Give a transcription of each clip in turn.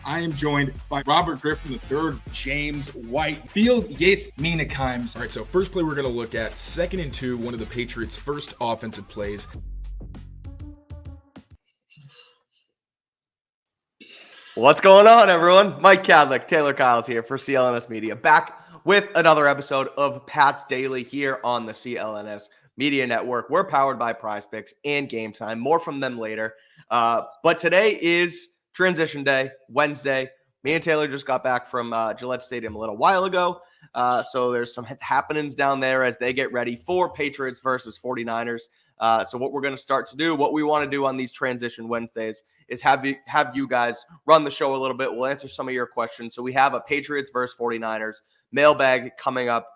I am joined by Robert Griffin III, James White, Field Yates, Mina Kimes. All right, so first play we're going to look at 2nd and 2, one of the Patriots' first offensive plays. What's going on, everyone? Mike Kadlick, Tayler Kyles here for CLNS Media, back with another episode of Pat's Daily here on the CLNS Media Network. We're powered by Prize Picks and Game Time. More from them later. But today is transition day, Wednesday. Me and Taylor just got back from Gillette Stadium a little while ago. So there's some happenings down there as they get ready for Patriots versus 49ers. So what we're going to start to do, what we want to do on these transition Wednesdays is have you guys run the show a little bit. We'll answer some of your questions. So we have a Patriots versus 49ers mailbag coming up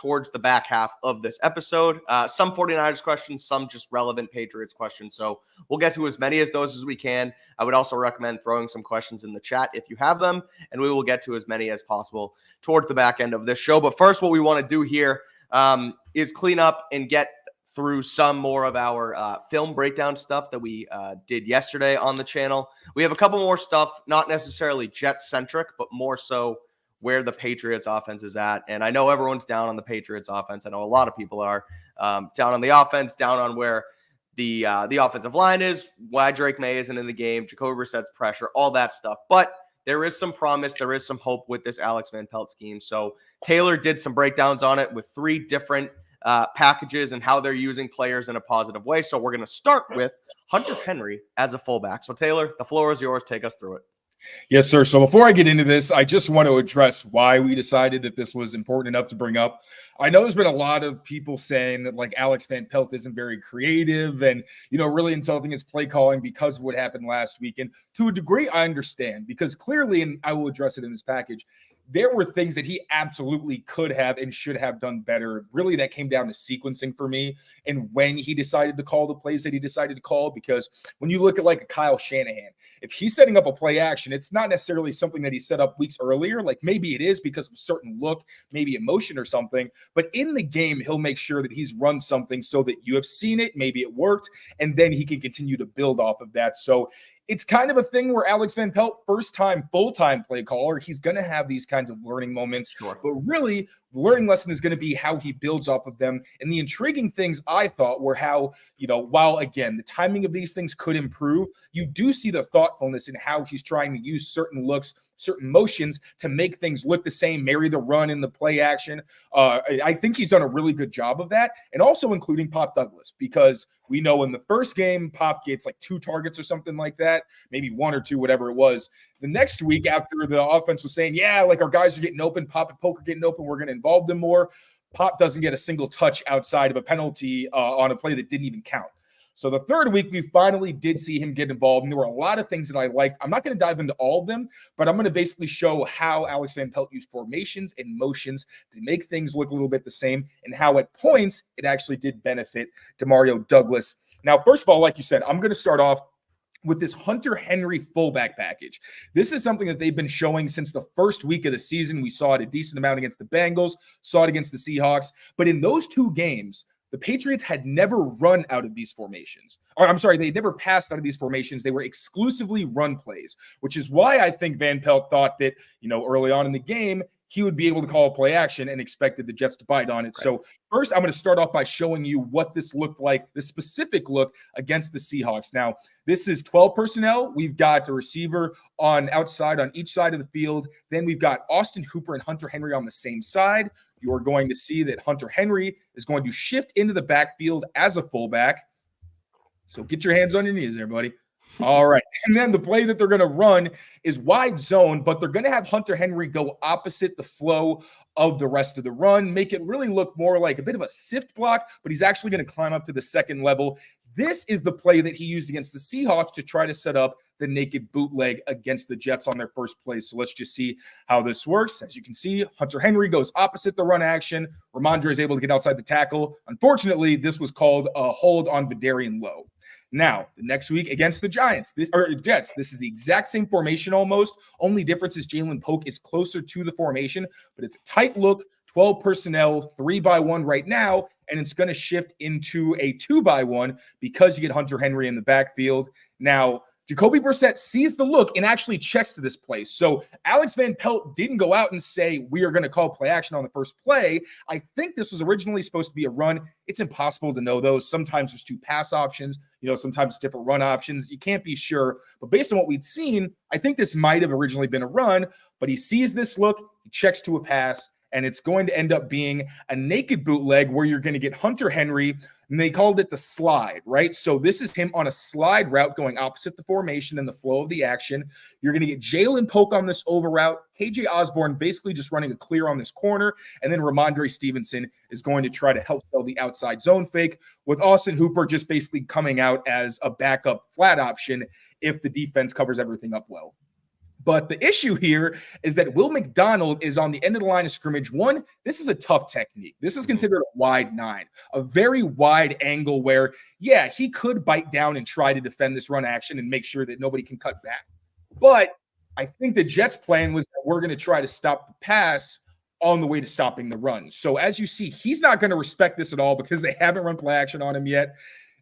towards the back half of this episode. Some 49ers questions, some just relevant Patriots questions. So we'll get to as many of those as we can. I would also recommend throwing some questions in the chat if you have them, and we will get to as many as possible towards the back end of this show. But first, what we want to do here is clean up and get through some more of our film breakdown stuff that we did yesterday on the channel. We have a couple more stuff, not necessarily Jet-centric, but more so where the Patriots offense is at. And I know everyone's down on the Patriots offense. I know a lot of people are down on the offense, down on where the offensive line is, why Drake Maye isn't in the game, Jacoby Brissett's pressure, all that stuff. But there is some promise, there is some hope with this Alex Van Pelt scheme. So Taylor did some breakdowns on it with 3 different packages and how they're using players in a positive way. So we're going to start with Hunter Henry as a fullback. So Taylor, the floor is yours. Take us through it. Yes, sir. So before I get into this, I just want to address why we decided that this was important enough to bring up. I know there's been a lot of people saying that like Alex Van Pelt isn't very creative and, really insulting his play calling because of what happened last week. And to a degree, I understand because clearly, and I will address it in this package, there were things that he absolutely could have and should have done better. Really, that came down to sequencing for me and when he decided to call the plays that he decided to call. Because when you look at like a Kyle Shanahan, if he's setting up a play action, it's not necessarily something that he set up weeks earlier. Like maybe it is because of a certain look, maybe emotion or something. But in the game, he'll make sure that he's run something so that you have seen it, maybe it worked, and then he can continue to build off of that. So it's kind of a thing where Alex Van Pelt, first-time, full-time play caller, he's going to have these kinds of learning moments. Sure. But really, the learning lesson is going to be how he builds off of them. And the intriguing things I thought were how, while, again, the timing of these things could improve, you do see the thoughtfulness in how he's trying to use certain looks, certain motions to make things look the same, marry the run in the play action. I think he's done a really good job of that, and also including Pop Douglas, because we know in the first game, Pop gets like 2 targets or something like that, maybe 1 or 2, whatever it was. The next week after the offense was saying, yeah, like our guys are getting open, Pop and Poke are getting open, we're going to involve them more, Pop doesn't get a single touch outside of a penalty on a play that didn't even count. So the third week, we finally did see him get involved, and there were a lot of things that I liked. I'm not going to dive into all of them, but I'm going to basically show how Alex Van Pelt used formations and motions to make things look a little bit the same, and how at points it actually did benefit Demario Douglas. Now, first of all, like you said, I'm going to start off with this Hunter Henry fullback package. This is something that they've been showing since the first week of the season. We saw it a decent amount against the Bengals, saw it against the Seahawks, but in those 2 games, the Patriots had never run out of these formations. Or I'm sorry, they never passed out of these formations. They were exclusively run plays, which is why I think Van Pelt thought that, early on in the game, he would be able to call a play action and expected the Jets to bite on it. Right. So first, I'm going to start off by showing you what this looked like, the specific look against the Seahawks. Now, this is 12 personnel. We've got a receiver on each side of the field. Then we've got Austin Hooper and Hunter Henry on the same side. You are going to see that Hunter Henry is going to shift into the backfield as a fullback. So get your hands on your knees there, buddy. All right. And then the play that they're going to run is wide zone, but they're going to have Hunter Henry go opposite the flow of the rest of the run, make it really look more like a bit of a sift block, but he's actually going to climb up to the second level. This is the play that he used against the Seahawks to try to set up the naked bootleg against the Jets on their first play. So let's just see how this works. As you can see, Hunter Henry goes opposite the run action. Ramondre is able to get outside the tackle. Unfortunately, this was called a hold on Vidarian Lowe. Now, the next week against the Jets, this is the exact same formation almost. Only difference is Jalen Polk is closer to the formation, but it's a tight look, 12 personnel, 3-by-1 right now, and it's going to shift into a 2-by-1 because you get Hunter Henry in the backfield. Now, Jacoby Brissett sees the look and actually checks to this play. So Alex Van Pelt didn't go out and say, we are going to call play action on the first play. I think this was originally supposed to be a run. It's impossible to know those. Sometimes there's 2 pass options. Sometimes it's different run options. You can't be sure. But based on what we'd seen, I think this might have originally been a run. But he sees this look, he checks to a pass, and it's going to end up being a naked bootleg where you're going to get Hunter Henry, and they called it the slide, right? So this is him on a slide route going opposite the formation and the flow of the action. You're going to get Jalen Polk on this over route, KJ Osborne basically just running a clear on this corner, and then Ramondre Stevenson is going to try to help sell the outside zone fake, with Austin Hooper just basically coming out as a backup flat option if the defense covers everything up well. But the issue here is that Will McDonald is on the end of the line of scrimmage. One, this is a tough technique. This is considered a wide 9, a very wide angle where, yeah, he could bite down and try to defend this run action and make sure that nobody can cut back. But I think the Jets' plan was that we're going to try to stop the pass on the way to stopping the run. So as you see, he's not going to respect this at all because they haven't run play action on him yet.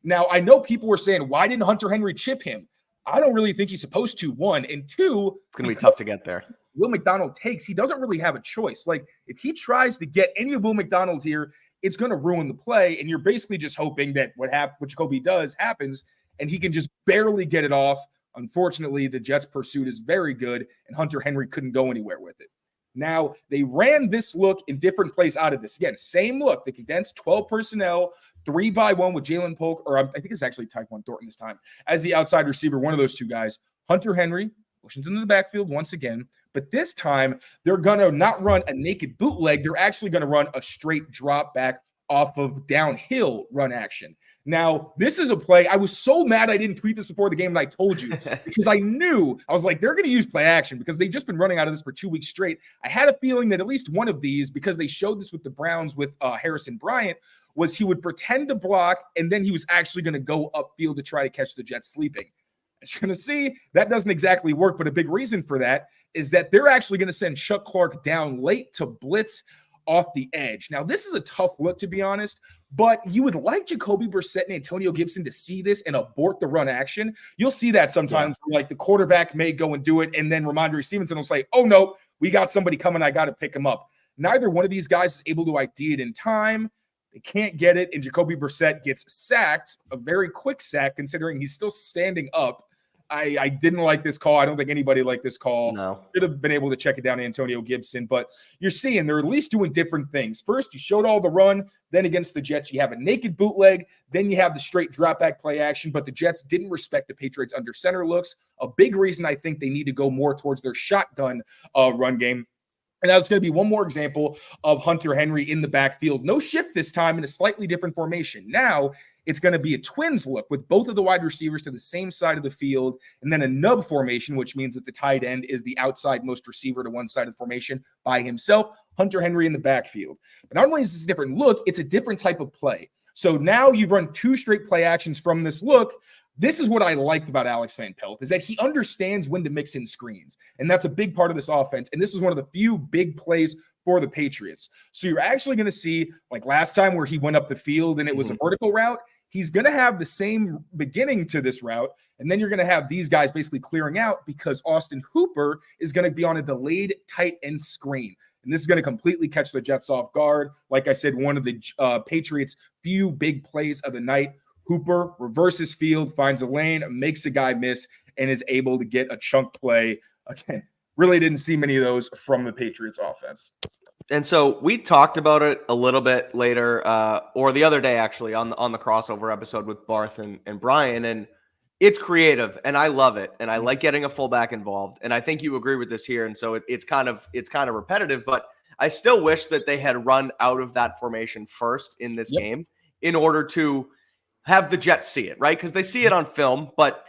Now, I know people were saying, why didn't Hunter Henry chip him? I don't really think he's supposed to, 1. And 2, it's going to be tough to get there. Will McDonald takes, he doesn't really have a choice. Like, if he tries to get any of Will McDonald here, it's going to ruin the play. And you're basically just hoping that what Jacoby does happens, and he can just barely get it off. Unfortunately, the Jets' pursuit is very good, and Hunter Henry couldn't go anywhere with it. Now, they ran this look in different plays out of this. Again, same look. They condensed 12 personnel, 3-by-1 with Jalen Polk, or I think it's actually Tyquan Thornton this time, as the outside receiver, one of those 2 guys. Hunter Henry motions into the backfield once again, but this time they're going to not run a naked bootleg. They're actually going to run a straight drop back off of downhill run action. Now, this is a play. I was so mad I didn't tweet this before the game, and I told you, because I was like, they're going to use play action because they've just been running out of this for 2 weeks straight. I had a feeling that at least one of these, because they showed this with the Browns with Harrison Bryant, was he would pretend to block, and then he was actually going to go upfield to try to catch the Jets sleeping. As you're going to see, that doesn't exactly work, but a big reason for that is that they're actually going to send Chuck Clark down late to blitz off the edge. Now, this is a tough look, to be honest, but you would like Jacoby Brissett and Antonio Gibson to see this and abort the run action. You'll see that sometimes, like the quarterback may go and do it, and then Ramondre Stevenson will say, oh, no, we got somebody coming. I got to pick him up. Neither one of these guys is able to ID it in time. They can't get it, and Jacoby Brissett gets sacked, a very quick sack, considering he's still standing up. I didn't like this call. I don't think anybody liked this call. No. Should have been able to check it down to Antonio Gibson, but you're seeing they're at least doing different things. First, you showed all the run. Then against the Jets, you have a naked bootleg. Then you have the straight drop back play action, but the Jets didn't respect the Patriots under center looks. A big reason I think they need to go more towards their shotgun run game. And that's going to be one more example of Hunter Henry in the backfield. No shift this time in a slightly different formation. Now it's going to be a twins look with both of the wide receivers to the same side of the field, and then a nub formation, which means that the tight end is the outside most receiver to one side of the formation by himself. Hunter Henry in the backfield. But not only is this a different look, it's a different type of play. So now you've run 2 straight play actions from this look. This is what I liked about Alex Van Pelt, is that he understands when to mix in screens. And that's a big part of this offense. And this is one of the few big plays for the Patriots. So you're actually going to see, like last time where he went up the field and it was a vertical route, he's going to have the same beginning to this route. And then you're going to have these guys basically clearing out because Austin Hooper is going to be on a delayed tight end screen. And this is going to completely catch the Jets off guard. Like I said, one of the Patriots' few big plays of the night. Hooper reverses field, finds a lane, makes a guy miss, and is able to get a chunk play. Again, really didn't see many of those from the Patriots offense. And so we talked about it a little bit later, or the other day, actually, on the crossover episode with Barth and Brian. And it's creative, and I love it. And I like getting a fullback involved. And I think you agree with this here. And so it's kind of repetitive, but I still wish that they had run out of that formation first in this game in order to have the Jets see it, right? Because they see it on film, but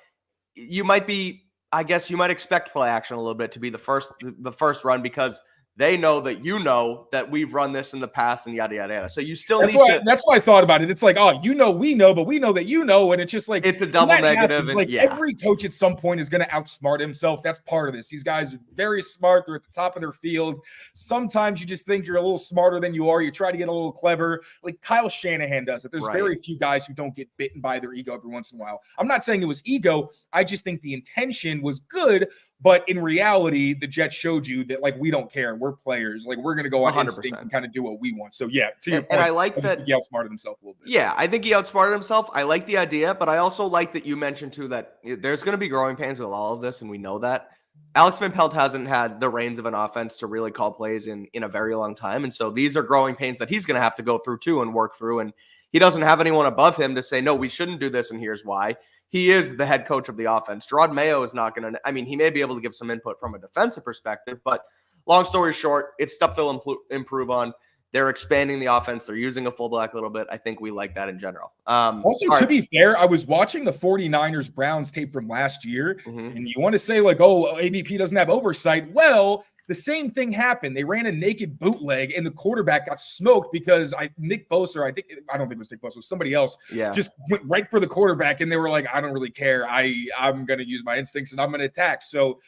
you might expect play action a little bit to be the first run because they know that you know that we've run this in the past and yada, yada, yada. So you still That's need to. That's why I thought about it. It's like, oh, you know, we know, but we know that you know. And it's just like, it's a double negative. Happens, like every coach at some point is going to outsmart himself. That's part of this. These guys are very smart. They're at the top of their field. Sometimes you just think you're a little smarter than you are. You try to get a little clever. Like Kyle Shanahan does it. There's very few guys who don't get bitten by their ego every once in a while. I'm not saying it was ego. I just think the intention was good. But in reality, the Jets showed you that, like, we don't care. We're players. Like, we're going to go on 100%. Instinct and kind of do what we want. So, yeah, to your point, and I like that he outsmarted himself a little bit. Yeah, I think he outsmarted himself. I like the idea, but I also like that you mentioned, too, that there's going to be growing pains with all of this, and we know that. Alex Van Pelt hasn't had the reins of an offense to really call plays in a very long time, and so these are growing pains that he's going to have to go through, too, and work through, and he doesn't have anyone above him to say, no, we shouldn't do this, and here's why. He is the head coach of the offense. Gerard Mayo is not going to – I mean, he may be able to give some input from a defensive perspective, but long story short, it's stuff they'll improve on. They're expanding the offense. They're using a fullback a little bit. I think we like that in general. Also, to be fair, I was watching the 49ers-Browns tape from last year, and you want to say, like, oh, AVP doesn't have oversight. Well, the same thing happened. They ran a naked bootleg, and the quarterback got smoked because Nick Bosa, I don't think it was Nick Bosa, it was somebody else, just went right for the quarterback, and they were like, I don't really care. I'm going to use my instincts, and I'm going to attack. So,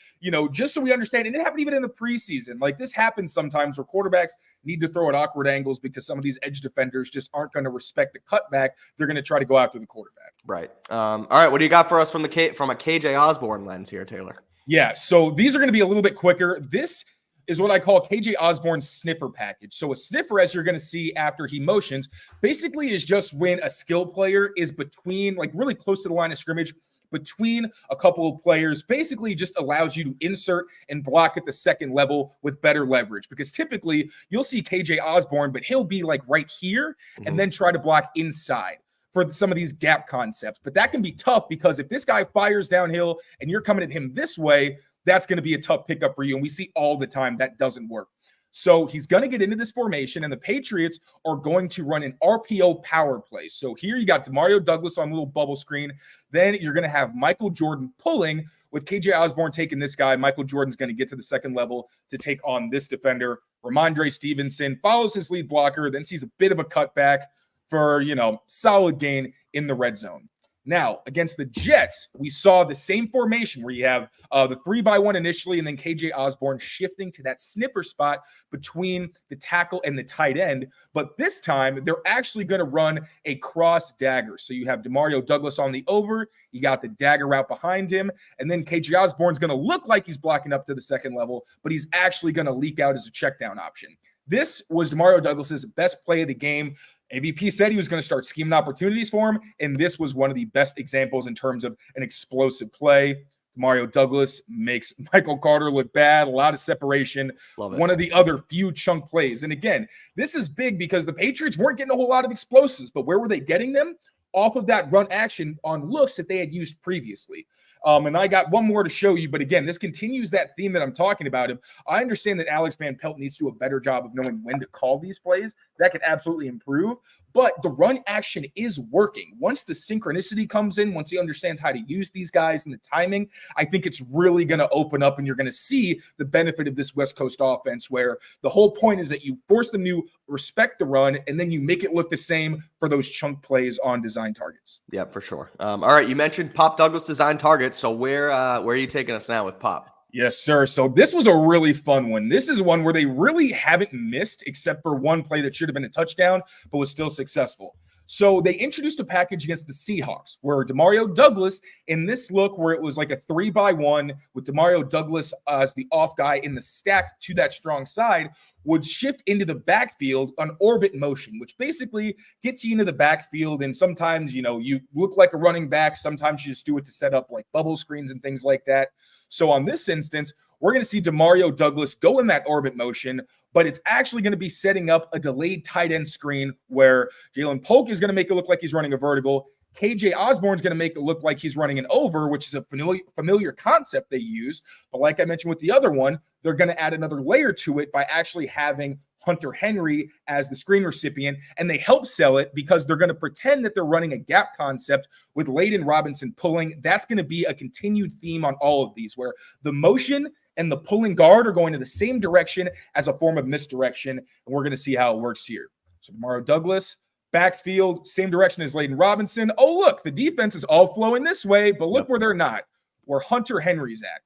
just so we understand, and it happened even in the preseason. Like, this happens sometimes where quarterbacks need to throw at awkward angles because some of these edge defenders just aren't going to respect the cutback. They're going to try to go after the quarterback. Right. All right, what do you got for us from a KJ Osborne lens here, Taylor? Yeah, so these are going to be a little bit quicker. This is what I call KJ Osborne's sniffer package. So a sniffer, as you're going to see after he motions, basically is just when a skill player is between, like really close to the line of scrimmage, between a couple of players, basically just allows you to insert and block at the second level with better leverage. Because typically you'll see KJ Osborne, but he'll be like right here and then try to block inside for some of these gap concepts. But that can be tough because if this guy fires downhill and you're coming at him this way, that's going to be a tough pickup for you. And we see all the time that doesn't work. So he's going to get into this formation, and the Patriots are going to run an RPO power play. So here you got Demario Douglas on a little bubble screen. Then you're going to have Michael Jordan pulling with KJ Osborne taking this guy. Michael Jordan's going to get to the second level to take on this defender. Ramondre Stevenson follows his lead blocker, then sees a bit of a cutback for, solid gain in the red zone. Now, against the Jets, we saw the same formation where you have the 3-by-1 initially, and then KJ Osborne shifting to that sniffer spot between the tackle and the tight end. But this time, they're actually going to run a cross dagger. So you have Demario Douglas on the over, you got the dagger route behind him, and then KJ Osborne's going to look like he's blocking up to the second level, but he's actually going to leak out as a check down option. This was Demario Douglas's best play of the game. AVP said he was going to start scheming opportunities for him, and this was one of the best examples in terms of an explosive play. Demario Douglas makes Michael Carter look bad, a lot of separation. One of the other few chunk plays. And again, this is big because the Patriots weren't getting a whole lot of explosives, but where were they getting them? Off of that run action on looks that they had used previously. And I got one more to show you, but again, this continues that theme that I'm talking about. I understand that Alex Van Pelt needs to do a better job of knowing when to call these plays. That could absolutely improve, but the run action is working. Once the synchronicity comes in, once he understands how to use these guys and the timing, I think it's really going to open up, and you're going to see the benefit of this West Coast offense, where the whole point is that you force them to respect the run, and then you make it look the same for those chunk plays on design targets. Yeah, for sure. All right, you mentioned Pop Douglas design targets. So where are you taking us now with Pop? Yes, sir. So this was a really fun one. This is one where they really haven't missed except for one play that should have been a touchdown, but was still successful. So they introduced a package against the Seahawks where Demario Douglas, in this look where it was like a 3-by-1 with Demario Douglas as the off guy in the stack to that strong side, would shift into the backfield on orbit motion, which basically gets you into the backfield. And sometimes, you look like a running back. Sometimes you just do it to set up like bubble screens and things like that. So on this instance, we're going to see Demario Douglas go in that orbit motion, but it's actually going to be setting up a delayed tight end screen where Jalen Polk is going to make it look like he's running a vertical. KJ Osborne is going to make it look like he's running an over, which is a familiar concept they use. But like I mentioned with the other one, they're going to add another layer to it by actually having Hunter Henry as the screen recipient, and they help sell it because they're going to pretend that they're running a gap concept with Layden Robinson pulling. That's going to be a continued theme on all of these, where the motion and the pulling guard are going to the same direction as a form of misdirection. And we're going to see how it works here. So Demario Douglas, backfield, same direction as Layden Robinson. Oh, look, the defense is all flowing this way, but look where they're not, where Hunter Henry's at.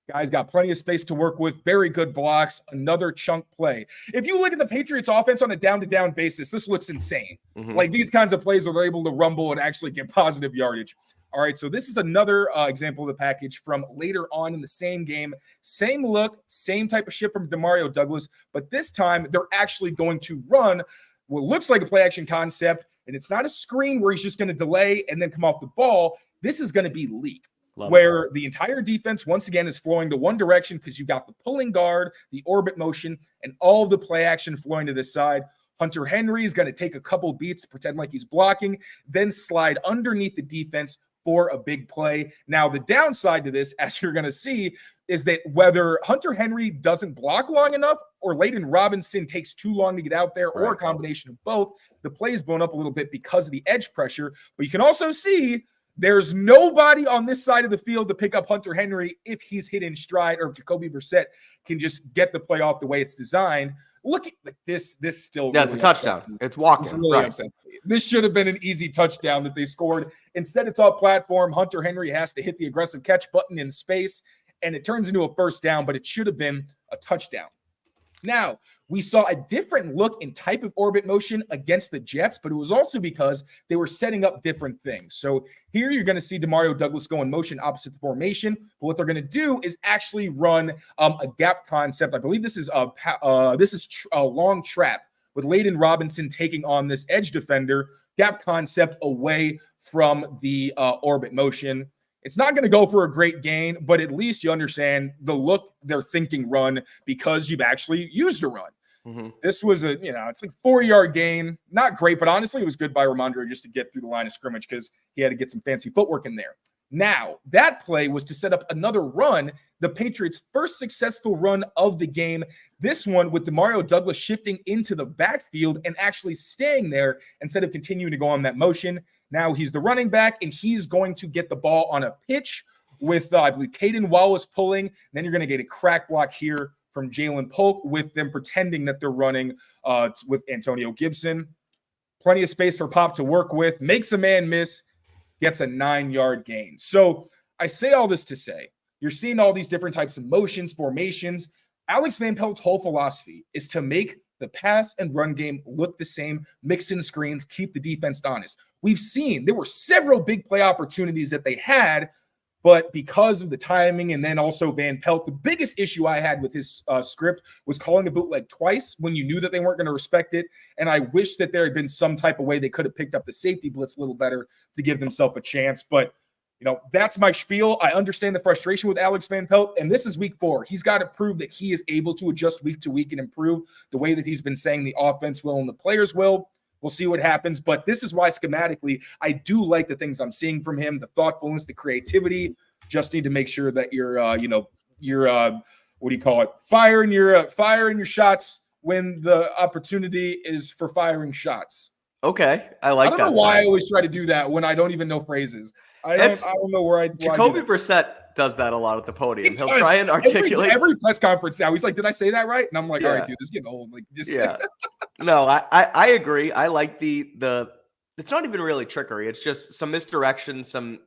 Guys got plenty of space to work with. Very good blocks. Another chunk play. If you look at the Patriots offense on a down-to-down basis, this looks insane. Like these kinds of plays where they're able to rumble and actually get positive yardage. All right, so this is another example of the package from later on in the same game. Same look, same type of shit from Demario Douglas, but this time they're actually going to run what looks like a play-action concept, and it's not a screen where he's just going to delay and then come off the ball. This is going to be leak. Where the entire defense, once again, is flowing to one direction because you've got the pulling guard, the orbit motion, and all of the play action flowing to this side. Hunter Henry is going to take a couple beats, pretend like he's blocking, then slide underneath the defense for a big play. Now, the downside to this, as you're going to see, is that whether Hunter Henry doesn't block long enough or Layden Robinson takes too long to get out there, or a combination of both, the play is blown up a little bit because of the edge pressure. But you can also see there's nobody on this side of the field to pick up Hunter Henry if he's hit in stride, or if Jacoby Brissett can just get the play off the way it's designed. Look at this still. Yeah, really, it's a touchdown. It's walking. It's really upsetting. This should have been an easy touchdown that they scored. Instead, it's off platform. Hunter Henry has to hit the aggressive catch button in space, and it turns into a first down, but it should have been a touchdown. Now, we saw a different look and type of orbit motion against the Jets, but it was also because they were setting up different things. So here you're going to see Demario Douglas go in motion opposite the formation. But what they're going to do is actually run a gap concept. I believe this is a long trap with Layden Robinson taking on this edge defender. Gap concept away from the orbit motion. It's not going to go for a great gain, but at least you understand the look they're thinking run because you've actually used a run. This was it's like 4-yard gain. Not great, but honestly, it was good by Ramondre just to get through the line of scrimmage because he had to get some fancy footwork in there. Now, that play was to set up another run, the Patriots' first successful run of the game. This one with Demario Douglas shifting into the backfield and actually staying there instead of continuing to go on that motion. Now he's the running back, and he's going to get the ball on a pitch with, I believe, Caden Wallace pulling. Then you're going to get a crack block here from Jalen Polk with them pretending that they're running with Antonio Gibson. Plenty of space for Pop to work with. Makes a man miss. Gets a 9-yard gain. So I say all this to say, you're seeing all these different types of motions, formations. Alex Van Pelt's whole philosophy is to make the pass and run game look the same, mix in screens, keep the defense honest. We've seen there were several big play opportunities that they had, but because of the timing and then also Van Pelt, the biggest issue I had with his script was calling a bootleg twice when you knew that they weren't going to respect it. And I wish that there had been some type of way they could have picked up the safety blitz a little better to give themselves a chance. But, that's my spiel. I understand the frustration with Alex Van Pelt, and this is week 4. He's got to prove that he is able to adjust week to week and improve the way that he's been saying the offense will and the players will. We'll see what happens, but this is why schematically I do like the things I'm seeing from him, the thoughtfulness, the creativity. Just need to make sure that you're what do you call it? Firing your shots when the opportunity is for firing shots. Okay, I like that. I don't know why I always try to do that when I don't even know phrases. I don't know where I. Jacoby Brissett does that a lot at the podium. He'll try and articulate every press conference now. He's like, "Did I say that right?" And I'm like, "All right, dude, this is getting old." Like, just No, I agree. I like the. It's not even really trickery. It's just some misdirection.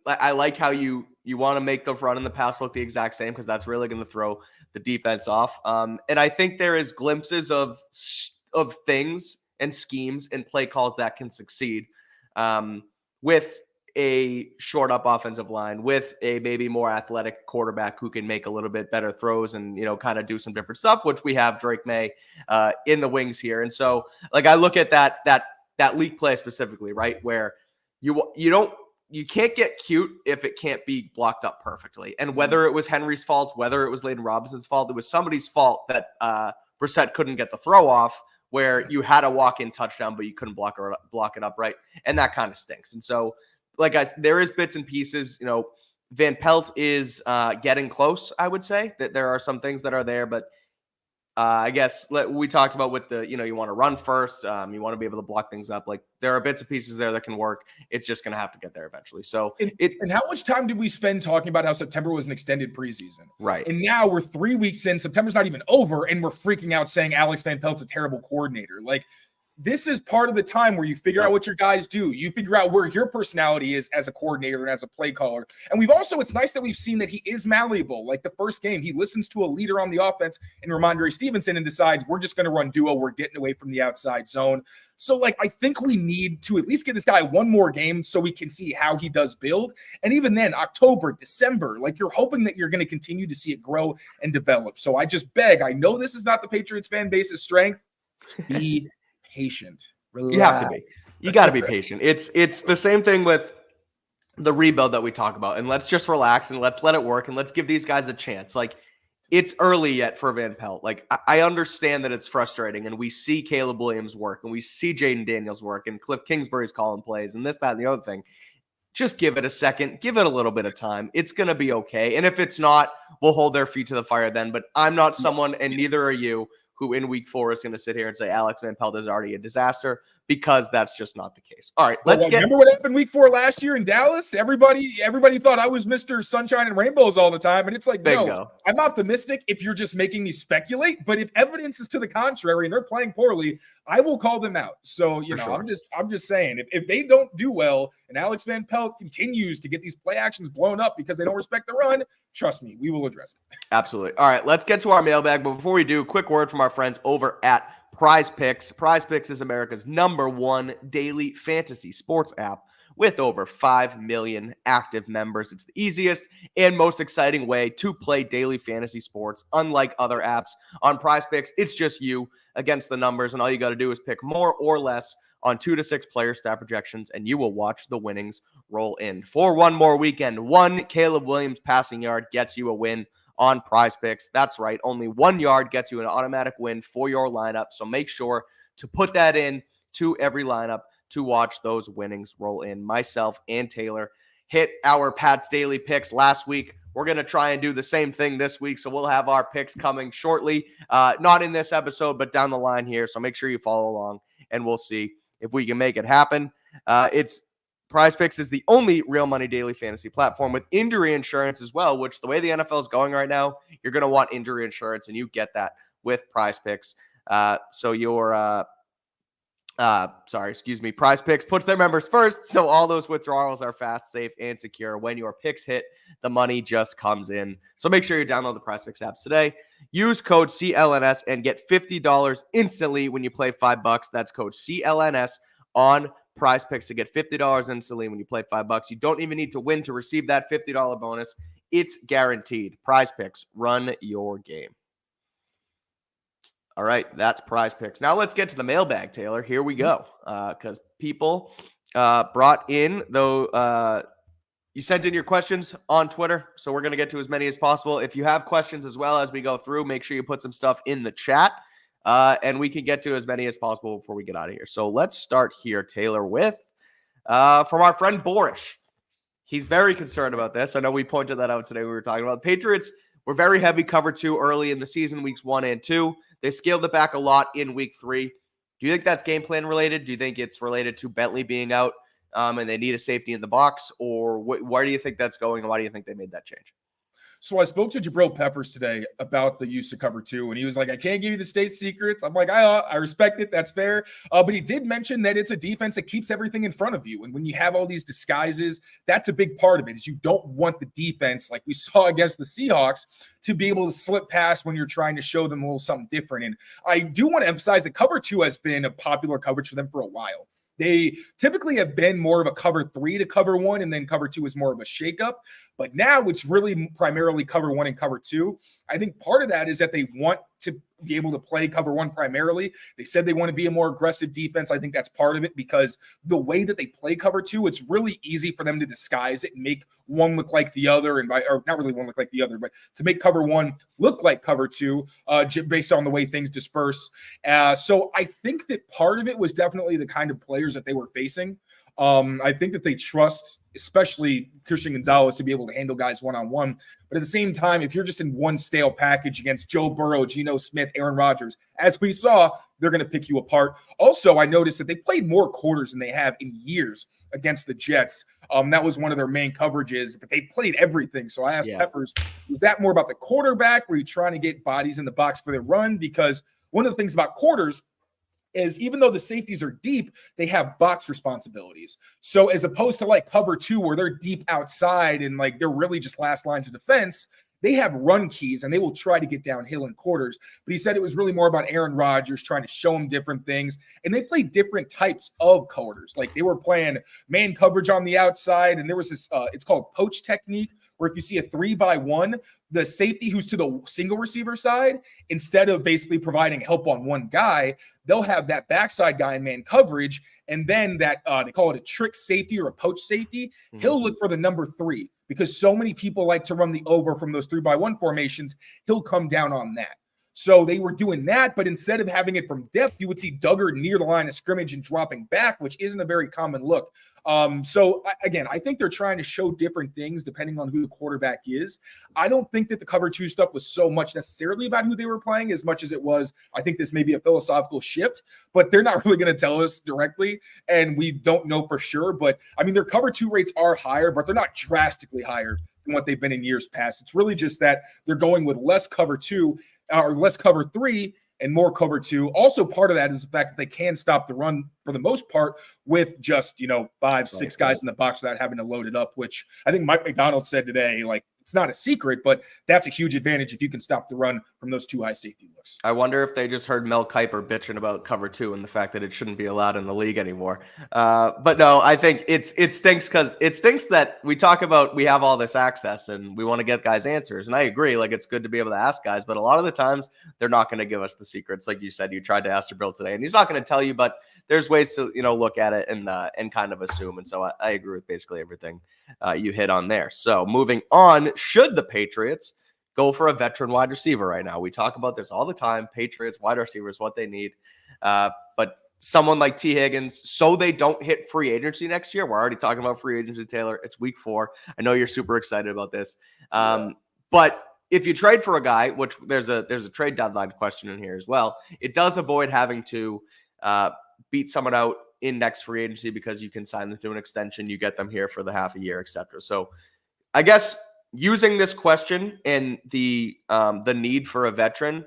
I like how you want to make the run and the pass look the exact same because that's really going to throw the defense off. And I think there is glimpses of things and schemes and play calls that can succeed with a short up offensive line, with a maybe more athletic quarterback who can make a little bit better throws and, kind of do some different stuff, which we have Drake Maye in the wings here. And so like, I look at that leak play specifically, right? Where you can't get cute if it can't be blocked up perfectly. And whether it was Henry's fault, whether it was Layden Robinson's fault, it was somebody's fault that Brissett couldn't get the throw off, where you had a walk-in touchdown, but you couldn't block it up right. And that kind of stinks. And so, like guys, there is bits and pieces. Van Pelt is getting close. I would say that there are some things that are there, but I guess we talked about with the, you want to run first. You want to be able to block things up. Like there are bits and pieces there that can work. It's just going to have to get there eventually. So and how much time did we spend talking about how September was an extended preseason? Right. And now we're 3 weeks in. September's not even over, and we're freaking out saying Alex Van Pelt's a terrible coordinator. Like, this is part of the time where you figure out what your guys do. You figure out where your personality is as a coordinator and as a play caller. And it's nice that we've seen that he is malleable. Like the first game, he listens to a leader on the offense in Ramondre Stevenson and decides we're just going to run duo. We're getting away from the outside zone. So, I think we need to at least give this guy one more game so we can see how he does build. And even then, October, December, you're hoping that you're going to continue to see it grow and develop. So I just beg, I know this is not the Patriots fan base's strength. Be patient. Relax. You have to be. You got to be patient. It's the same thing with the rebuild that we talk about. And let's just relax and let's let it work and let's give these guys a chance. It's early yet for Van Pelt. I understand that it's frustrating, and we see Caleb Williams work, and we see Jaden Daniels work, and Cliff Kingsbury's calling plays, and this, that, and the other thing. Just give it a second. Give it a little bit of time. It's going to be okay. And if it's not, we'll hold their feet to the fire then. But I'm not someone, and neither are you, who in week 4 is going to sit here and say Alex Van Pelt is already a disaster, because that's just not the case. All right, remember what happened week 4 last year in Dallas? Everybody thought I was Mr. Sunshine and Rainbows all the time. And it's like, Bingo. No, I'm optimistic if you're just making me speculate. But if evidence is to the contrary and they're playing poorly, I will call them out. So, sure. I'm just saying, if they don't do well and Alex Van Pelt continues to get these play actions blown up because they don't respect the run, trust me, we will address it. Absolutely. All right, let's get to our mailbag. But before we do, quick word from our friends over at Prize Picks. Prize Picks is America's #1 daily fantasy sports app with over 5 million active members. It's the easiest and most exciting way to play daily fantasy sports. Unlike other apps on Prize Picks, it's just you against the numbers, and all you got to do is pick more or less on 2 to 6 player stat projections, and you will watch the winnings roll in. For one more weekend, 1 Caleb Williams passing yard gets you a win on Prize Picks. That's right. Only 1 yard gets you an automatic win for your lineup. So make sure to put that in to every lineup to watch those winnings roll in. Myself and Taylor hit our Pat's Daily Picks last week. We're going to try and do the same thing this week. So we'll have our picks coming shortly. Not in this episode, but down the line here. So make sure you follow along and we'll see if we can make it happen. Prize Picks is the only real money daily fantasy platform with injury insurance as well, which the way the NFL is going right now, you're going to want injury insurance, and you get that with Prize Picks. Prize Picks puts their members first, so all those withdrawals are fast, safe, and secure. When your picks hit, the money just comes in. So make sure you download the Prize Picks apps today. Use code CLNS and get $50 instantly when you play $5. That's code CLNS on Prize Picks to get $50 instantly when you play $5. You don't even need to win to receive that $50 bonus. It's guaranteed. Prize Picks, run your game. All right, that's Prize Picks. Now let's get to the mailbag, Taylor. Here we go. Because people brought in, you sent in your questions on Twitter, so we're going to get to as many as possible. If you have questions as well as we go through, make sure you put some stuff in the chat. And we can get to as many as possible before we get out of here. So let's start here, Taylor, with from our friend Borish. He's very concerned about this. I know we pointed that out today. We were talking about Patriots were very heavy cover 2 early in the season, weeks 1 and 2. They scaled it back a lot in week 3. Do you think that's game plan related? Do you think it's related to Bentley being out and they need a safety in the box? Or where do you think that's going, and why do you think they made that change? So I spoke to Jabril Peppers today about the use of cover 2, and he was like, I can't give you the state secrets. I'm like, I respect it. That's fair. But he did mention that it's a defense that keeps everything in front of you. And when you have all these disguises, that's a big part of it, is you don't want the defense, like we saw against the Seahawks, to be able to slip past when you're trying to show them a little something different. And I do want to emphasize that cover 2 has been a popular coverage for them for a while. They typically have been more of a cover 3 to cover 1, and then cover 2 is more of a shakeup. But now it's really primarily cover 1 and cover 2. I think part of that is that they want to be able to play cover 1 primarily. They said they want to be a more aggressive defense. I think that's part of it, because the way that they play cover 2, it's really easy for them to disguise it and make one look like the other, or not really one look like the other, but to make cover 1 look like cover 2 based on the way things disperse. So I think that part of it was definitely the kind of players that they were facing. I think that they trust, especially Christian Gonzalez, to be able to handle guys one-on-one. But at the same time, if you're just in one stale package against Joe Burrow, Geno Smith, Aaron Rodgers, as we saw, they're going to pick you apart. Also, I noticed that they played more quarters than they have in years against the Jets. That was one of their main coverages, but they played everything. So I asked Peppers, was that more about the quarterback? Were you trying to get bodies in the box for their run? Because one of the things about quarters is even though the safeties are deep, they have box responsibilities. So as opposed to like cover 2 where they're deep outside and like they're really just last lines of defense, they have run keys and they will try to get downhill in quarters. But he said it was really more about Aaron Rodgers trying to show him different things. And they played different types of quarters. Like they were playing man coverage on the outside. And there was this, it's called poach technique, where if you see a 3-by-1, the safety who's to the single receiver side, instead of basically providing help on one guy, they'll have that backside guy in man coverage. And then that they call it a trick safety or a poach safety. Mm-hmm. He'll look for the number 3 because so many people like to run the over from those 3-by-1 formations. He'll come down on that. So they were doing that, but instead of having it from depth, you would see Duggar near the line of scrimmage and dropping back, which isn't a very common look. So again, I think they're trying to show different things depending on who the quarterback is. I don't think that the cover 2 stuff was so much necessarily about who they were playing as much as it was, I think this may be a philosophical shift, but they're not really going to tell us directly. And we don't know for sure, but I mean, their cover 2 rates are higher, but they're not drastically higher than what they've been in years past. It's really just that they're going with less cover 2 or less cover 3 and more cover 2. Also, part of that is the fact that they can stop the run for the most part with just, 5-6 guys in the box without having to load it up, which I think Mike McDonald said today, like, it's not a secret, but that's a huge advantage if you can stop the run from those 2 high safety looks. I wonder if they just heard Mel Kiper bitching about cover 2 and the fact that it shouldn't be allowed in the league anymore. But no, I think it stinks because it stinks that we talk about we have all this access and we want to get guys answers. And I agree, like it's good to be able to ask guys, but a lot of the times they're not going to give us the secrets. Like you said, you tried to ask Jabril today and he's not going to tell you, but there's ways to, look at it and kind of assume. And so I agree with basically everything you hit on there. So moving on, should the Patriots go for a veteran wide receiver right now? We talk about this all the time. Patriots wide receivers, what they need. But someone like T. Higgins, so they don't hit free agency next year. We're already talking about free agency, Taylor. It's week 4. I know you're super excited about this. But if you trade for a guy, which there's a trade deadline question in here as well, it does avoid having to beat someone out in next free agency because you can sign them to an extension. You get them here for the half a year, etc. So I guess using this question and the need for a veteran,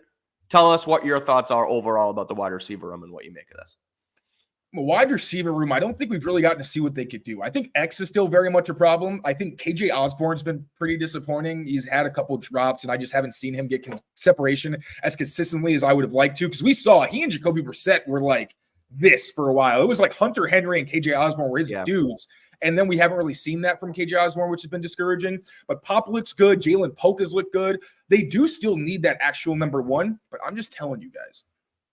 tell us what your thoughts are overall about the wide receiver room and what you make of this. Wide receiver room, I don't think we've really gotten to see what they could do. I think X is still very much a problem. I think KJ Osborne's been pretty disappointing. He's had a couple drops, and I just haven't seen him get separation as consistently as I would have liked to, because we saw he and Jacoby Brissett were like this for a while. It was like Hunter Henry and KJ Osborne were his dudes. And then we haven't really seen that from KJ Osborne, which has been discouraging. But Pop looks good. Jalen Polk has looked good. They do still need that actual number 1. But I'm just telling you guys,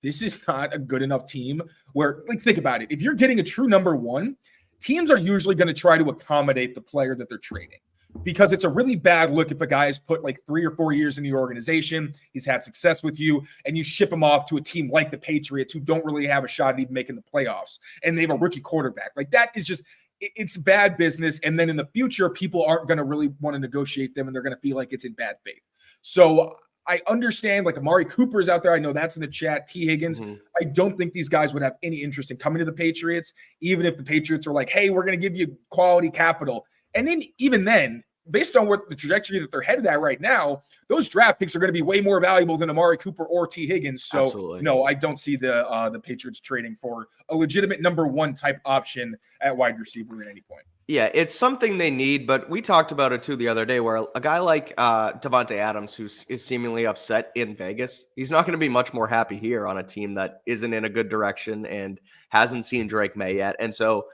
this is not a good enough team where, like, think about it. If you're getting a true number 1, teams are usually going to try to accommodate the player that they're trading, because it's a really bad look if a guy has put like 3 or 4 years in your organization, he's had success with you, and you ship him off to a team like the Patriots who don't really have a shot at even making the playoffs, and they have a rookie quarterback. Like, that is just, it's bad business. And then in the future, people aren't going to really want to negotiate them, and they're going to feel like it's in bad faith. So I understand, like, Amari Cooper's out there. I know that's in the chat. T. Higgins. Mm-hmm. I don't think these guys would have any interest in coming to the Patriots, even if the Patriots are like, hey, we're going to give you quality capital. And then even then, based on what the trajectory that they're headed at right now, those draft picks are going to be way more valuable than Amari Cooper or T. Higgins. So absolutely. No, I don't see the Patriots trading for a legitimate number 1 type option at wide receiver at any point. Yeah, it's something they need, but we talked about it too the other day, where a guy like Davante Adams, who is seemingly upset in Vegas, he's not going to be much more happy here on a team that isn't in a good direction and hasn't seen Drake Maye yet. And so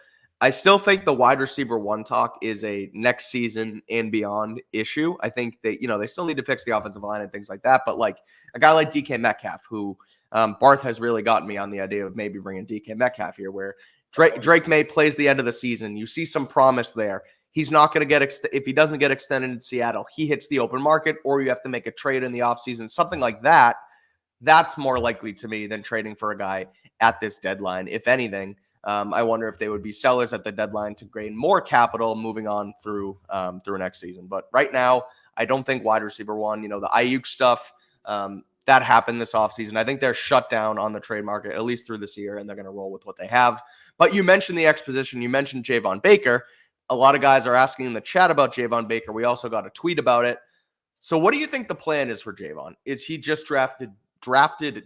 I still think the wide receiver 1 talk is a next season and beyond issue. I think that, they still need to fix the offensive line and things like that. But like a guy like DK Metcalf, who Barth has really gotten me on the idea of maybe bringing DK Metcalf here, where Drake Maye plays the end of the season. You see some promise there. He's not going to get if he doesn't get extended in Seattle, he hits the open market, or you have to make a trade in the offseason, something like that. That's more likely to me than trading for a guy at this deadline. If anything, I wonder if they would be sellers at the deadline to gain more capital moving on through next season. But right now, I don't think wide receiver one, the Ayuk stuff, that happened this offseason. I think they're shut down on the trade market, at least through this year, and they're going to roll with what they have. But you mentioned the X position. You mentioned Javon Baker. A lot of guys are asking in the chat about Javon Baker. We also got a tweet about it. So what do you think the plan is for Javon? Is he just drafted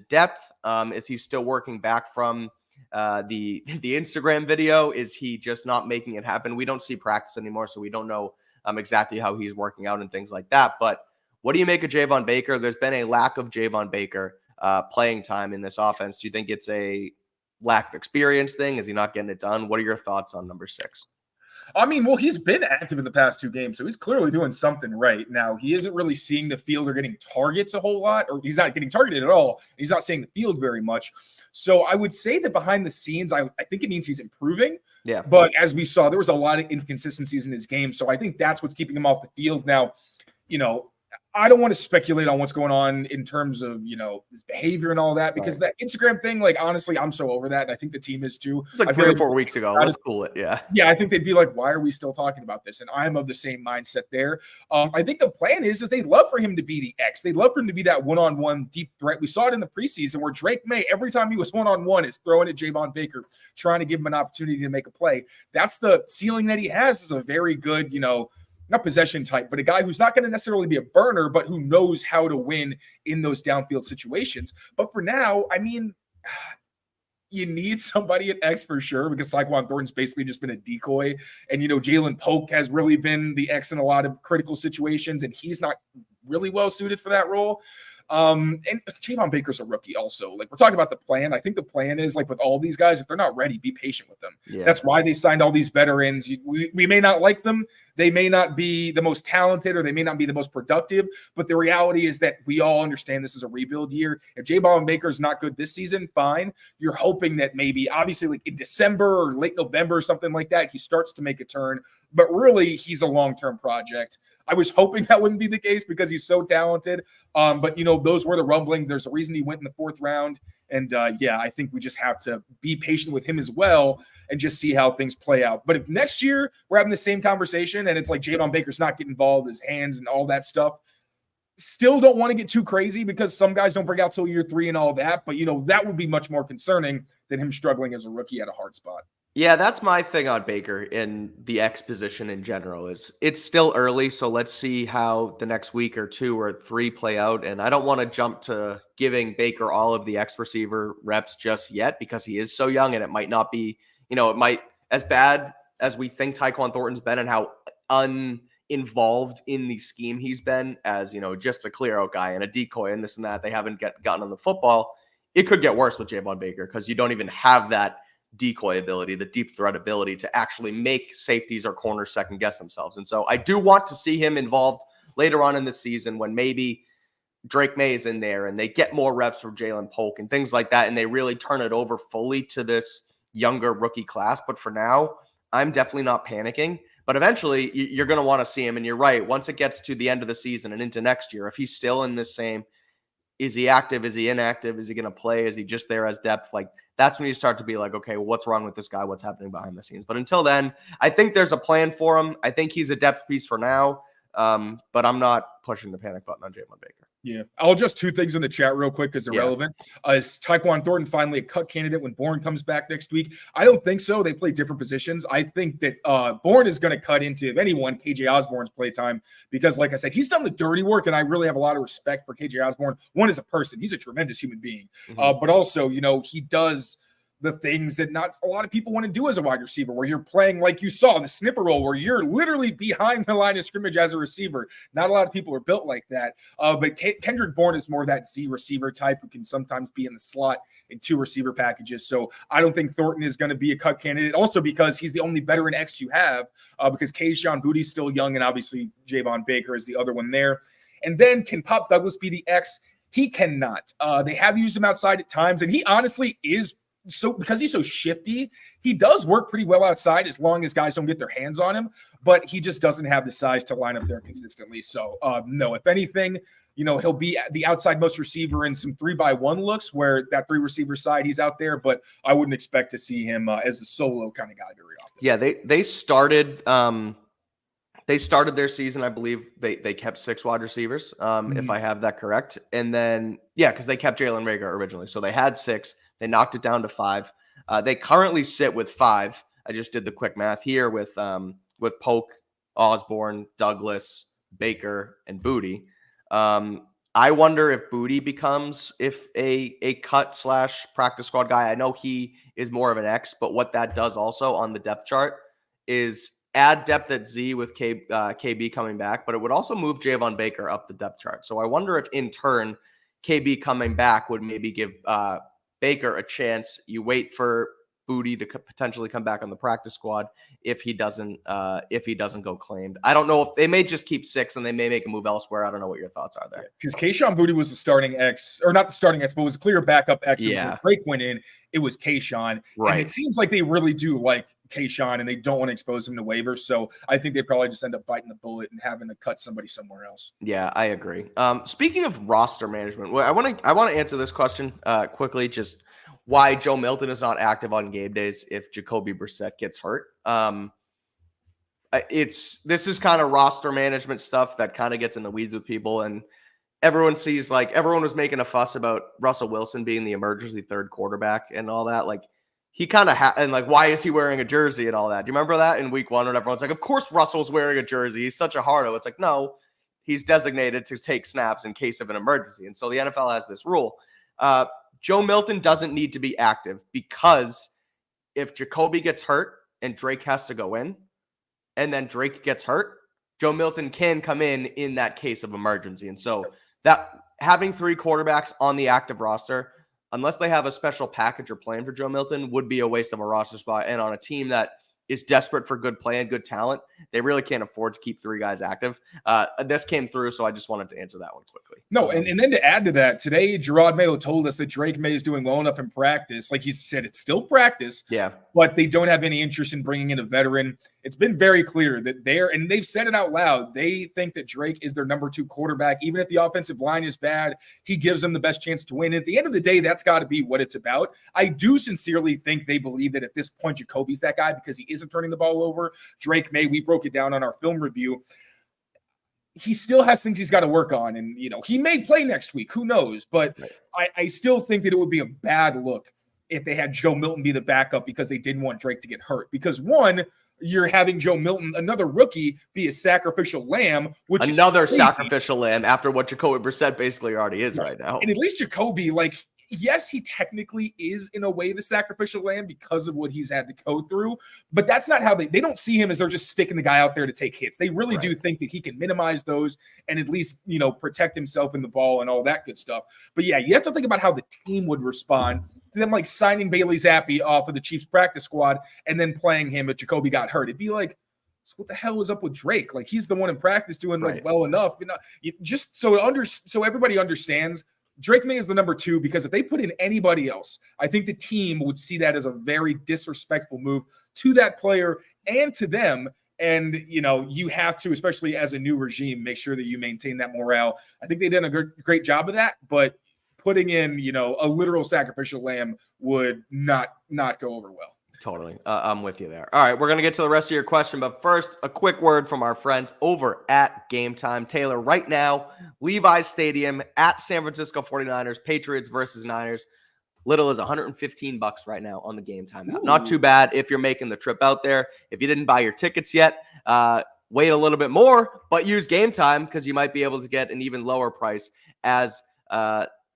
depth? Is he still working back from the Instagram video? Is he just not making it happen? We don't see practice anymore, so we don't know exactly how he's working out and things like that. But what do you make of Javon Baker? There's been a lack of Javon Baker playing time in this offense. Do you think it's a lack of experience thing? Is he not getting it done? What are your thoughts on number 6? I mean, well, he's been active in the past 2 games, so he's clearly doing something right. Now, he isn't really seeing the field or getting targets a whole lot, or he's not getting targeted at all. He's not seeing the field very much. So I would say that behind the scenes, I think it means he's improving. Yeah. But as we saw, there was a lot of inconsistencies in his game. So I think that's what's keeping him off the field. Now, I don't want to speculate on what's going on in terms of, his behavior and all that, because that Instagram thing, honestly, I'm so over that. And I think the team is too. It was like 3 or 4 weeks ago. Let's cool it. Yeah. Yeah. I think they'd be like, why are we still talking about this? And I'm of the same mindset there. I think the plan is they'd love for him to be the X. They'd love for him to be that one-on-one deep threat. We saw it in the preseason where Drake Maye, every time he was one-on-one, is throwing at Javon Baker, trying to give him an opportunity to make a play. That's the ceiling that he has. Is a very good, not possession type, but a guy who's not going to necessarily be a burner, but who knows how to win in those downfield situations. But for now, I mean, you need somebody at X for sure, because Tyquan Thornton's basically just been a decoy. And, Jalen Polk has really been the X in a lot of critical situations, and he's not really well suited for that role. And Javon Baker's a rookie also. We're talking about the plan. I think the plan is, with all these guys, if they're not ready, be patient with them. Yeah. That's why they signed all these veterans. We may not like them. They may not be the most talented, or they may not be the most productive, but the reality is that we all understand this is a rebuild year. If Javon Baker is not good this season, fine. You're hoping that maybe, obviously, in December or late November or something like that, he starts to make a turn. But really, he's a long-term project. I was hoping that wouldn't be the case because he's so talented. But, those were the rumblings. There's a reason he went in the 4th round. And, I think we just have to be patient with him as well and just see how things play out. But if next year we're having the same conversation and it's like Javon Baker's not getting involved, his hands and all that stuff, still don't want to get too crazy because some guys don't break out till year 3 and all that. But, that would be much more concerning than him struggling as a rookie at a hard spot. Yeah, that's my thing on Baker in the X position in general. Is it's still early, so let's see how the next week or 2 or 3 play out. And I don't want to jump to giving Baker all of the X receiver reps just yet because he is so young, and it might not be, it might, as bad as we think Tyquan Thornton's been and how uninvolved in the scheme he's been as, just a clear out guy and a decoy and this and that. They haven't gotten on the football. It could get worse with Javon Baker because you don't even have that decoy ability, the deep threat ability to actually make safeties or corners second guess themselves. And so I do want to see him involved later on in the season when maybe Drake Maye is in there and they get more reps from Jalen Polk and things like that, and they really turn it over fully to this younger rookie class. But for now, I'm definitely not panicking. But eventually, you're going to want to see him. And you're right. Once it gets to the end of the season and into next year, if he's still in this same, is he active? Is he inactive? Is he going to play? Is he just there as depth? That's when you start to be like, okay, well, what's wrong with this guy? What's happening behind the scenes? But until then, I think there's a plan for him. I think he's a depth piece for now. But I'm not pushing the panic button on Javon Baker. Yeah. I'll just 2 things in the chat real quick because they're relevant. Is Tyquan Thornton finally a cut candidate when Bourne comes back next week? I don't think so. They play different positions. I think that Bourne is going to cut into, if anyone, KJ Osborne's playtime because, like I said, he's done the dirty work, and I really have a lot of respect for KJ Osborne. One, as a person, he's a tremendous human being. But also, he does the things that not a lot of people want to do as a wide receiver, where you're playing like you saw in the sniffer role, where you're literally behind the line of scrimmage as a receiver. Not a lot of people are built like that. But Kendrick Bourne is more that Z receiver type who can sometimes be in the slot in 2 receiver packages. So I don't think Thornton is going to be a cut candidate. Also because he's the only veteran X you have, because Kayshon Bouttie's still young, and obviously Javon Baker is the other one there. And then can Pop Douglas be the X? He cannot. They have used him outside at times, and he honestly is because he's so shifty, he does work pretty well outside as long as guys don't get their hands on him, but he just doesn't have the size to line up there consistently. So no, if anything, he'll be the outside most receiver in some 3-by-1 looks where that 3 receiver side he's out there, but I wouldn't expect to see him as a solo kind of guy very often. Yeah, they started their season, I believe they kept 6 wide receivers, if I have that correct. And then, because they kept Jalen Reagor originally. So they had 6. They knocked it down to 5. They currently sit with 5. I just did the quick math here with Polk, Osborne, Douglas, Baker, and Booty. I wonder if Booty becomes a cut / practice squad guy. I know he is more of an X, but what that does also on the depth chart is add depth at Z with KB coming back, but it would also move Javon Baker up the depth chart. So I wonder if in turn KB coming back would maybe give Baker a chance. You wait for Booty to potentially come back on the practice squad if he doesn't go claimed. I don't know if they may just keep 6 and they may make a move elsewhere. I don't know what your thoughts are there. Because Kayshon Booty was the starting X, or not the starting X, but was a clear backup X. When Drake went in, it was Kayshon. Right. And it seems like they really do like Kayshon and they don't want to expose him to waivers. So I think they probably just end up biting the bullet and having to cut somebody somewhere else. Yeah, I agree. Speaking of roster management, I want to answer this question quickly. Just why Joe Milton is not active on game days if Jacoby Brissett gets hurt. This is kind of roster management stuff that kind of gets in the weeds with people, and everyone sees everyone was making a fuss about Russell Wilson being the emergency third quarterback and all that. He kind of and why is he wearing a jersey and all that? Do you remember that in week 1 when everyone's like, of course Russell's wearing a jersey. He's such a hardo. It's no, he's designated to take snaps in case of an emergency. And so the NFL has this rule. Joe Milton doesn't need to be active because if Jacoby gets hurt and Drake has to go in and then Drake gets hurt, Joe Milton can come in that case of emergency. And so that having 3 quarterbacks on the active roster, unless they have a special package or plan for Joe Milton, would be a waste of a roster spot. And on a team that is desperate for good play and good talent, they really can't afford to keep 3 guys active. This came through, so I just wanted to answer that one quickly. No, and then to add to that, today, Gerard Mayo told us that Drake Maye is doing well enough in practice. Like he said, it's still practice, but they don't have any interest in bringing in a veteran. It's been very clear that they've said it out loud, they think that Drake is their number 2 quarterback. Even if the offensive line is bad, he gives them the best chance to win. At the end of the day, that's got to be what it's about. I do sincerely think they believe that at this point, Jacoby's that guy because he isn't turning the ball over. Drake Maye, we broke it down on our film review. He still has things he's got to work on. And, he may play next week. Who knows? But I still think that it would be a bad look if they had Joe Milton be the backup because they didn't want Drake to get hurt. Because one, you're having Joe Milton, another rookie, be a sacrificial lamb, which another is crazy. Sacrificial lamb after what Jacoby Brissett basically already is right now. And at least Jacoby, yes, he technically is in a way the sacrificial lamb because of what he's had to go through, but that's not how they don't see him as they're just sticking the guy out there to take hits. They really do think that he can minimize those and at least, protect himself in the ball and all that good stuff. But yeah, you have to think about how the team would respond to them signing Bailey Zappi off of the Chiefs practice squad and then playing him if Jacoby got hurt. It'd be so what the hell is up with Drake? He's the one in practice doing well enough, just so everybody understands. Drake Maye is the number 2 because if they put in anybody else, I think the team would see that as a very disrespectful move to that player and to them. And, you have to, especially as a new regime, make sure that you maintain that morale. I think they did a great job of that, but putting in, a literal sacrificial lamb would not go over well. Totally. I'm with you there. All right, we're going to get to the rest of your question, but first, a quick word from our friends over at Game Time. Taylor, right now, Levi's Stadium at San Francisco 49ers, Patriots versus Niners. Little as $115 right now on the Game Time app. Not too bad if you're making the trip out there. If you didn't buy your tickets yet, wait a little bit more, but use Game Time because you might be able to get an even lower price as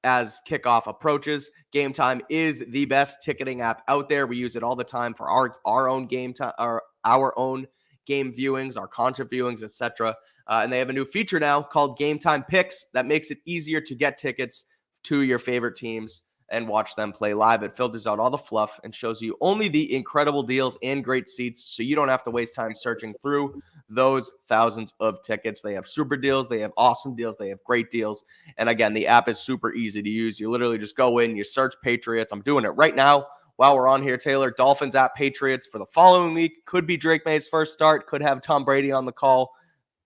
kickoff approaches. Game Time is the best ticketing app out there. We use it all the time for our own game time, our own game viewings, our concert viewings, etc. And they have a new feature now called Game Time Picks that makes it easier to get tickets to your favorite teams and watch them play live. It filters out all the fluff and shows you only the incredible deals and great seats, so you don't have to waste time searching through those thousands of tickets. They have super deals, they have awesome deals, they have great deals. And again, the app is super easy to use. You literally just go in, you search Patriots. I'm doing it right now while we're on here, Taylor, Dolphins at Patriots for the following week. Could be Drake May's first start. Could have Tom Brady on the call.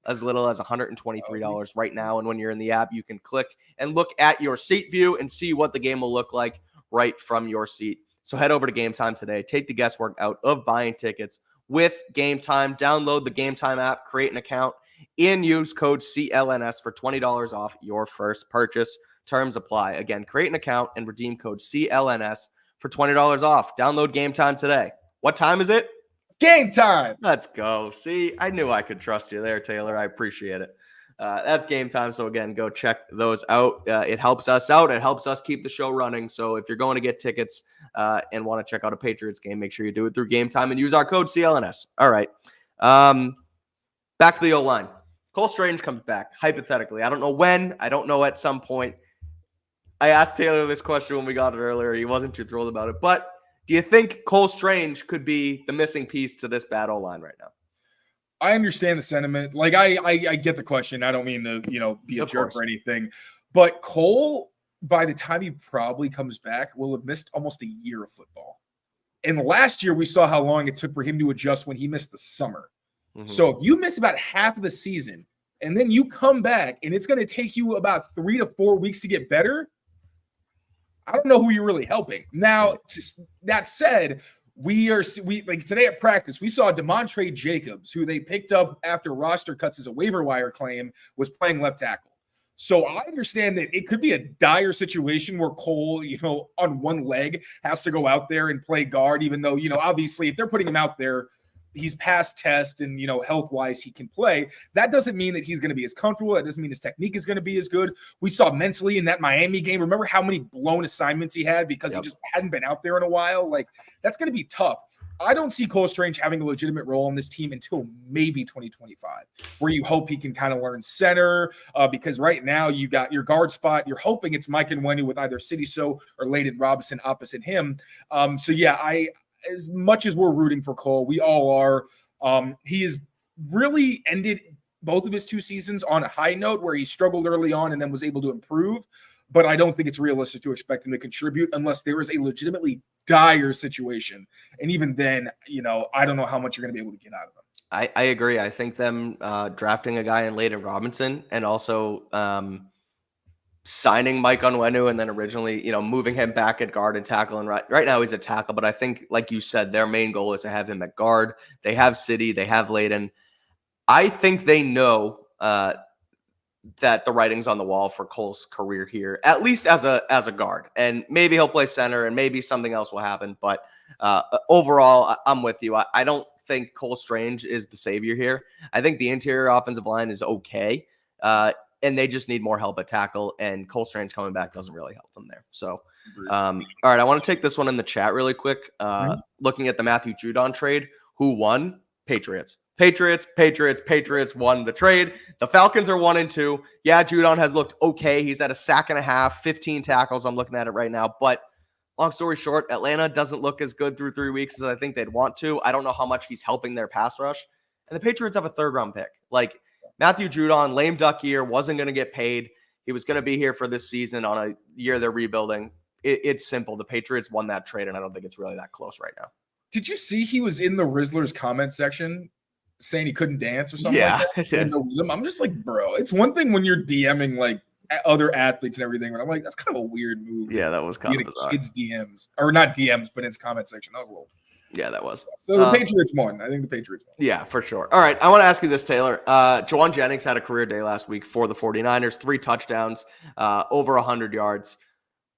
As little as $123 right now. And when you're in the app, you can click and look at your seat view and see what the game will look like right from your seat. So head over to Game Time today. Take the guesswork out of buying tickets with Game Time. Download the Game Time app, create an account, and use code CLNS for $20 off your first purchase. Terms apply. Again, create an account and redeem code CLNS for $20 off. Download Game Time today. What time is it? Game time. Let's go. See, I knew I could trust you there, Taylor. I appreciate it. That's Game Time. So again, go check those out. It helps us out. It helps us keep the show running. So if you're going to get tickets and want to check out a Patriots game, make sure you do it through Game Time and use our code CLNS. All right. Back to the O-line. Cole Strange comes back, hypothetically. I don't know when. I don't know at some point. I asked Taylor this question when we got it earlier. He wasn't too thrilled about it. But do you think Cole Strange could be the missing piece to this bad O-line right now? I understand the sentiment. Like, I get the question. I don't mean to, be a jerk or anything. But Cole, by the time he probably comes back, will have missed almost a year of football. And last year, we saw how long it took for him to adjust when he missed the summer. Mm-hmm. So if you miss about half of the season, and then you come back, and it's going to take you about 3 to 4 weeks to get better, I don't know who you're really helping. Now, that said, we like today at practice, we saw DeMontre Jacobs, who they picked up after roster cuts as a waiver wire claim, was playing left tackle. So I understand that it could be a dire situation where Cole, on one leg has to go out there and play guard, even though, obviously if they're putting him out there, he's past test and, health-wise he can play. That doesn't mean that he's going to be as comfortable. That doesn't mean his technique is going to be as good. We saw mentally in that Miami game. Remember how many blown assignments he had because he just hadn't been out there in a while? Like, that's going to be tough. I don't see Cole Strange having a legitimate role on this team until maybe 2025, where you hope he can kind of learn center because right now you got your guard spot. You're hoping it's Mike Onwenu with either Sidiso or Layden Robinson opposite him. As much as we're rooting for Cole, we all are. He has really ended both of his 2 seasons on a high note where he struggled early on and then was able to improve. But I don't think it's realistic to expect him to contribute unless there is a legitimately dire situation. And even then, I don't know how much you're going to be able to get out of him. I agree. I think them drafting a guy in Layden Robinson and also signing Mike Onwenu and then originally, moving him back at guard and tackle. And right now he's a tackle, but I think, like you said, their main goal is to have him at guard. They have City, they have Layden. I think they know that the writing's on the wall for Cole's career here, at least as a guard. And maybe he'll play center and maybe something else will happen. But overall, I'm with you. I don't think Cole Strange is the savior here. I think the interior offensive line is okay. And they just need more help at tackle, and Cole Strange coming back doesn't really help them there. So, all right, I want to take this one in the chat really quick. Looking at the Matthew Judon trade, who won? Patriots won the trade. The Falcons are 1-2. Yeah, Judon has looked okay. He's at a sack and a half, 15 tackles. I'm looking at it right now. But long story short, Atlanta doesn't look as good through 3 weeks as I think they'd want to. I don't know how much he's helping their pass rush. And the Patriots have a 3rd-round pick. Like, Matthew Judon, lame duck year, wasn't going to get paid. He was going to be here for this season on a year they're rebuilding. It's simple. The Patriots won that trade, and I don't think it's really that close right now. Did you see he was in the Rizzlers comment section saying he couldn't dance or something like that? Yeah. I'm just like, bro, it's one thing when you're DMing like other athletes and everything, but I'm like, that's kind of a weird move. Yeah, that was kind of bizarre. Kids DMs, or not DMs, but in his comment section. That was a little. Yeah, that was. So the Patriots won. I think the Patriots won. Yeah, for sure. All right, I want to ask you this, Taylor. Jauan Jennings had a career day last week for the 49ers, 3 touchdowns, over 100 yards.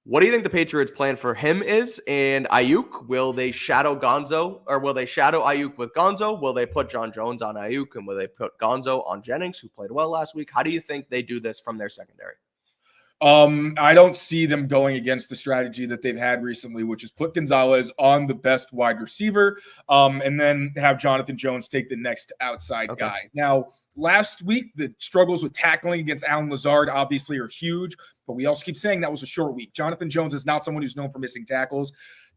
What do you think the Patriots' plan for him is? And Ayuk, will they shadow Gonzo, or will they shadow Ayuk with Gonzo? Will they put John Jones on Ayuk, and will they put Gonzo on Jennings, who played well last week? How do you think they do this from their secondary? I don't see them going against the strategy that they've had recently, which is put Gonzalez on the best wide receiver, and then have Jonathan Jones take the next outside guy. Now, last week, the struggles with tackling against Allen Lazard obviously are huge, but we also keep saying that was a short week. Jonathan Jones is not someone who's known for missing tackles.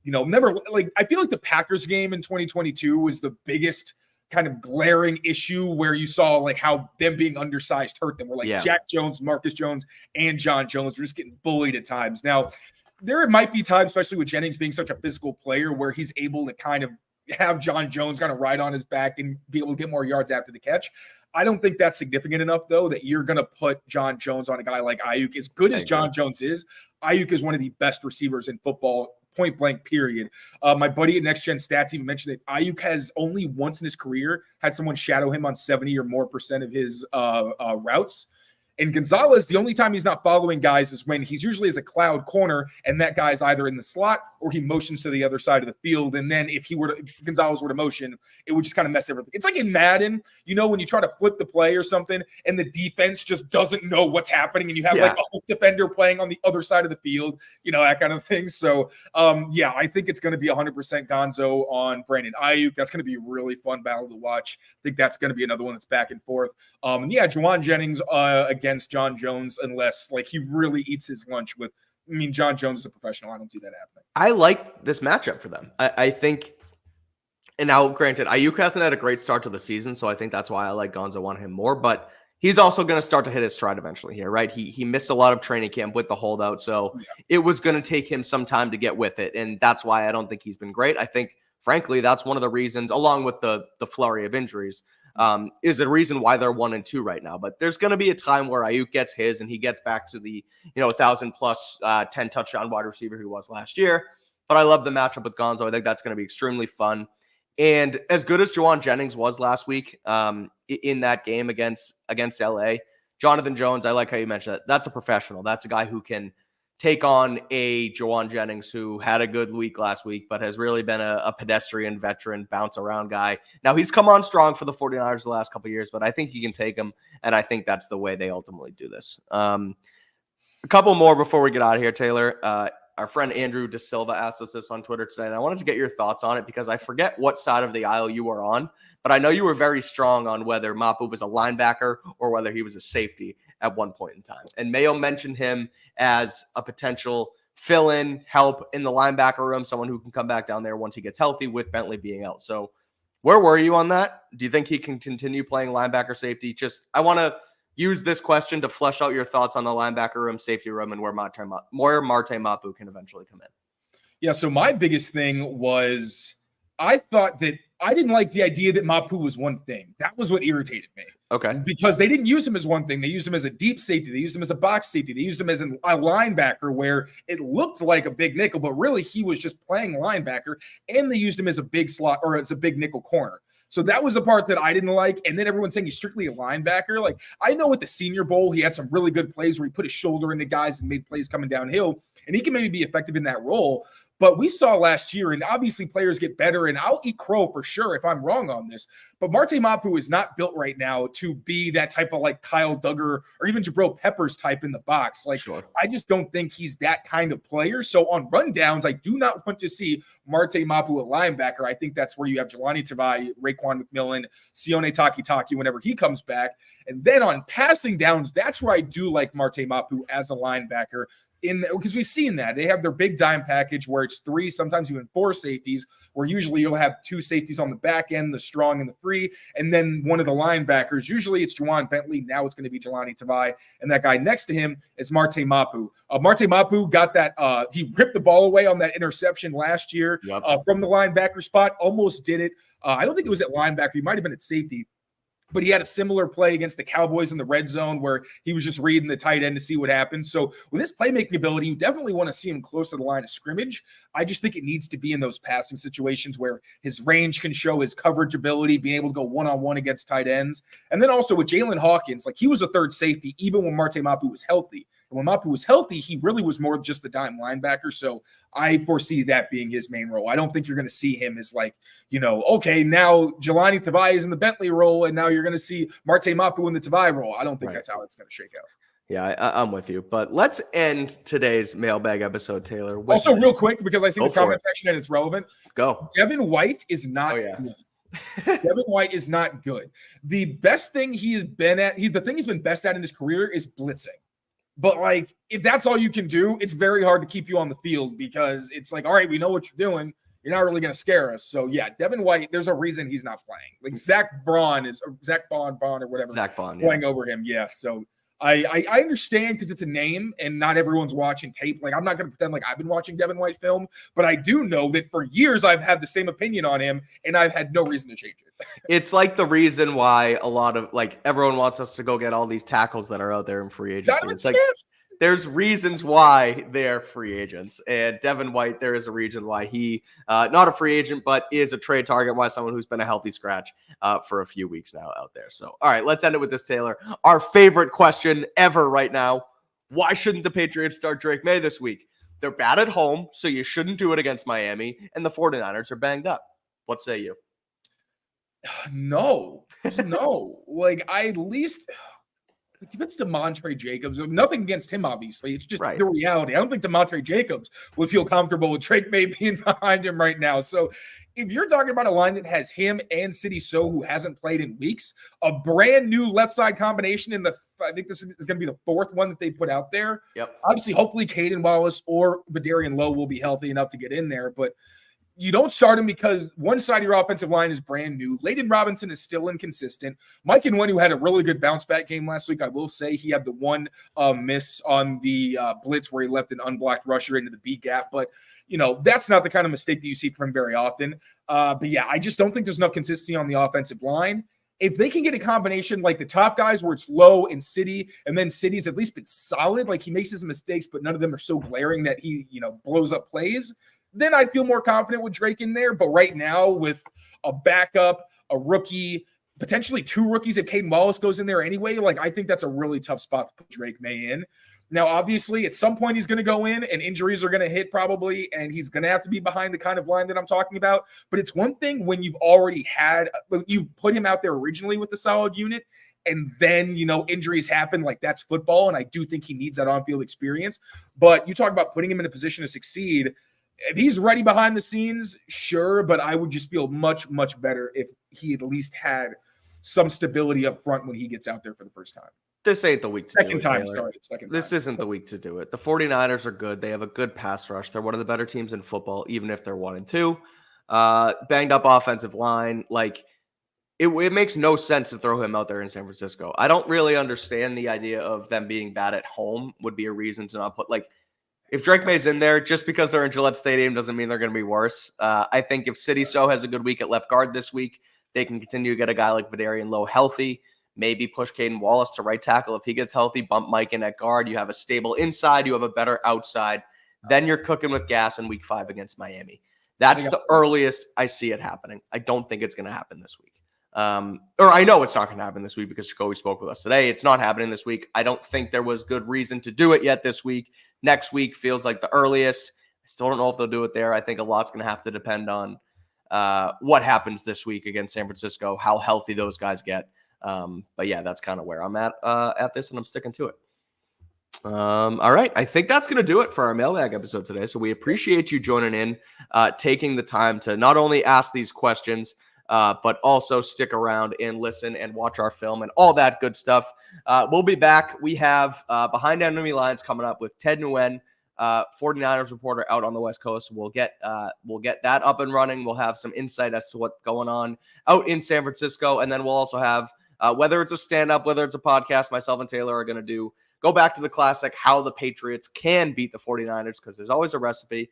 I feel like the Packers game in 2022 was the biggest kind of glaring issue where you saw like how them being undersized hurt them. We're like Jack Jones, Marcus Jones, and John Jones were just getting bullied at times. Now, there might be times, especially with Jennings being such a physical player, where he's able to kind of have John Jones kind of ride on his back and be able to get more yards after the catch. I don't think that's significant enough, though, that you're going to put John Jones on a guy like Ayuk. As good as John Jones is, Ayuk is one of the best receivers in football, point blank, period. My buddy at Next Gen Stats even mentioned that Ayuk has only once in his career had someone shadow him on 70 or more % of his routes. And Gonzalez, the only time he's not following guys is when he's usually as a cloud corner, and that guy's either in the slot or he motions to the other side of the field. And then if Gonzalez were to motion, it would just kind of mess everything. It's like in Madden, when you try to flip the play or something and the defense just doesn't know what's happening, and you have like a hook defender playing on the other side of the field, that kind of thing. So, I think it's going to be 100% Gonzo on Brandon Ayuk. That's going to be a really fun battle to watch. I think that's going to be another one that's back and forth. Juwan Jennings against John Jones, unless he really eats his lunch with. John Jones is a professional. I don't see that happening. I like this matchup for them. I think, and now granted, Ayuk hasn't had a great start to the season, so I think that's why I like Gonzo on him more, but he's also going to start to hit his stride eventually here, right? He missed a lot of training camp with the holdout, so it was going to take him some time to get with it, and that's why I don't think he's been great. I think, frankly, that's one of the reasons, along with the flurry of injuries, is a reason why they're 1-2 right now. But there's going to be a time where Ayuk gets his and he gets back to the 1,000+ 10 touchdown wide receiver he was last year. But I love the matchup with Gonzo. I think that's going to be extremely fun. And as good as Juwan Jennings was last week in that game against LA, Jonathan Jones, I like how you mentioned that. That's a professional. That's a guy who can take on a Juwan Jennings who had a good week last week, but has really been a pedestrian veteran bounce around guy. Now he's come on strong for the 49ers the last couple of years, but I think he can take him. And I think that's the way they ultimately do this. A couple more before we get out of here, Taylor. Our friend Andrew De Silva asked us this on Twitter today, and I wanted to get your thoughts on it because I forget what side of the aisle you were on, but I know you were very strong on whether Mapu was a linebacker or whether he was a safety at one point in time. And Mayo mentioned him as a potential fill-in help in the linebacker room, someone who can come back down there once he gets healthy with Bentley being out. So where were you on that? Do you think he can continue playing linebacker safety? I want to use this question to flesh out your thoughts on the linebacker room, safety room, and where Marte Mapu can eventually come in. Yeah, so my biggest thing was I thought that I didn't like the idea that Mapu was one thing. That was what irritated me. Okay. Because they didn't use him as one thing. They used him as a deep safety. They used him as a box safety. They used him as a linebacker where it looked like a big nickel, but really he was just playing linebacker, and they used him as a big slot or as a big nickel corner. So that was the part that I didn't like. And then everyone's saying he's strictly a linebacker. Like, I know at the Senior Bowl, he had some really good plays where he put his shoulder into guys and made plays coming downhill, and he can maybe be effective in that role. But we saw last year, and obviously players get better, and I'll eat crow for sure if I'm wrong on this, but Marte Mapu is not built right now to be that type of like Kyle Duggar or even Jabril Peppers type in the box. Like, sure. I just don't think he's that kind of player. So on rundowns, I do not want to see Marte Mapu a linebacker. I think that's where you have Jelani Tavai, Raekwon McMillan, Sione Takitaki whenever he comes back. And then on passing downs, that's where I do like Marte Mapu as a linebacker. Because we've seen that they have their big dime package where it's 3, sometimes even 4 safeties, where usually you'll have 2 safeties on the back end, the strong and the free, and then one of the linebackers. Usually it's Juwan Bentley. Now it's going to be Jelani Tavai, and that guy next to him is Marte Mapu. Marte Mapu got that. He ripped the ball away on that interception last year from the linebacker spot. Almost did it. I don't think it was at linebacker. He might have been at safety. But he had a similar play against the Cowboys in the red zone where he was just reading the tight end to see what happens. So with his playmaking ability, you definitely want to see him close to the line of scrimmage. I just think it needs to be in those passing situations where his range can show his coverage ability, being able to go one-on-one against tight ends. And then also with Jalen Hawkins, like he was a third safety even when Marte Mapu was healthy. And when Mapu was healthy, he really was more just the dime linebacker. So I foresee that being his main role. I don't think you're going to see him as like, okay, now Jelani Tavai is in the Bentley role, and now you're going to see Marte Mapu in the Tavai role. I don't think that's how it's going to shake out. Yeah, I'm with you. But let's end today's mailbag episode, Taylor. Also, real quick, because I see the comment section and it's relevant. Go. Devin White is not good. Devin White is not good. The best thing he has been at, the thing he's been best at in his career is blitzing. But, like, if that's all you can do, it's very hard to keep you on the field because it's like, all right, we know what you're doing. You're not really going to scare us. So, yeah, Devin White, there's a reason he's not playing. Like, Zach Bond or whatever. Zach Bond, playing over him. Yeah, so I understand because it's a name and not everyone's watching tape. Like, I'm not going to pretend like I've been watching Devin White film, but I do know that for years I've had the same opinion on him and I've had no reason to change it. It's like the reason why a lot of like everyone wants us to go get all these tackles that are out there in free agency. Donovan It's like there's reasons why they're free agents. And Devin White, there is a reason why he, not a free agent, but is a trade target, why someone who's been a healthy scratch for a few weeks now out there. So, all right, let's end it with this, Taylor. Our favorite question ever right now. Why shouldn't the Patriots start Drake Maye this week? They're bad at home, so you shouldn't do it against Miami, and the 49ers are banged up. What say you? No. Like, I at least... If it's DeMontre Jacobs, nothing against him, obviously. It's just the reality. I don't think DeMontre Jacobs would feel comfortable with Drake Maye being behind him right now. So if you're talking about a line that has him and City So, who hasn't played in weeks, a brand new left side combination I think this is going to be the fourth one that they put out there. Yep. Obviously, hopefully Caden Wallace or Badarian Lowe will be healthy enough to get in there, but you don't start him because one side of your offensive line is brand new. Layden Robinson is still inconsistent. Mike Kadlick had a really good bounce back game last week. I will say he had the one miss on the blitz where he left an unblocked rusher into the B gap. But, that's not the kind of mistake that you see from him very often. But yeah, I just don't think there's enough consistency on the offensive line. If they can get a combination like the top guys where it's Lowe and City, and then City's at least been solid, like he makes his mistakes, but none of them are so glaring that he, blows up plays, then I'd feel more confident with Drake in there. But right now, with a backup, a rookie, potentially two rookies, if Caden Wallace goes in there anyway, like I think that's a really tough spot to put Drake Maye in. Now, obviously, at some point he's going to go in and injuries are going to hit probably, and he's going to have to be behind the kind of line that I'm talking about. But it's one thing when you've already you put him out there originally with the solid unit, and then, injuries happen. Like, that's football, and I do think he needs that on-field experience. But you talk about putting him in a position to succeed. If he's ready behind the scenes, sure, but I would just feel much, much better if he at least had some stability up front when he gets out there for the first time. This ain't the week to do it, Taylor. This isn't the week to do it. The 49ers are good. They have a good pass rush. They're one of the better teams in football, even if they're 1-2. Banged up offensive line. Like, it makes no sense to throw him out there in San Francisco. I don't really understand the idea of them being bad at home would be a reason to not put, like, if Drake Maye's in there, just because they're in Gillette Stadium doesn't mean they're going to be worse. I think if City So has a good week at left guard this week, they can continue to get a guy like Badarian Lowe healthy, maybe push Caden Wallace to right tackle if he gets healthy, bump Mike in at guard. You have a stable inside. You have a better outside. Then you're cooking with gas in week 5 against Miami. That's the earliest I see it happening. I don't think it's going to happen this week. Or I know it's not going to happen this week because Jacoby spoke with us today. It's not happening this week. I don't think there was good reason to do it yet this week. Next week feels like the earliest. I still don't know if they'll do it there. I think a lot's going to have to depend on what happens this week against San Francisco, how healthy those guys get. But yeah, that's kind of where I'm at this, and I'm sticking to it. All right. I think that's going to do it for our mailbag episode today. So we appreciate you joining in, taking the time to not only ask these questions, but also stick around and listen and watch our film and all that good stuff. We'll be back. We have Behind Enemy Lines coming up with Ted Nguyen, 49ers reporter out on the West Coast. We'll get that up and running. We'll have some insight as to what's going on out in San Francisco. And then we'll also have, whether it's a stand-up, whether it's a podcast, myself and Taylor are going to go back to the classic, how the Patriots can beat the 49ers, because there's always a recipe.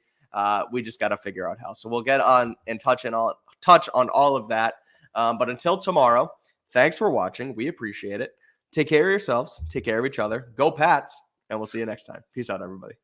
We just got to figure out how. So we'll get on and touch on all of that. But until tomorrow, thanks for watching. We appreciate it. Take care of yourselves. Take care of each other. Go Pats. And we'll see you next time. Peace out, everybody.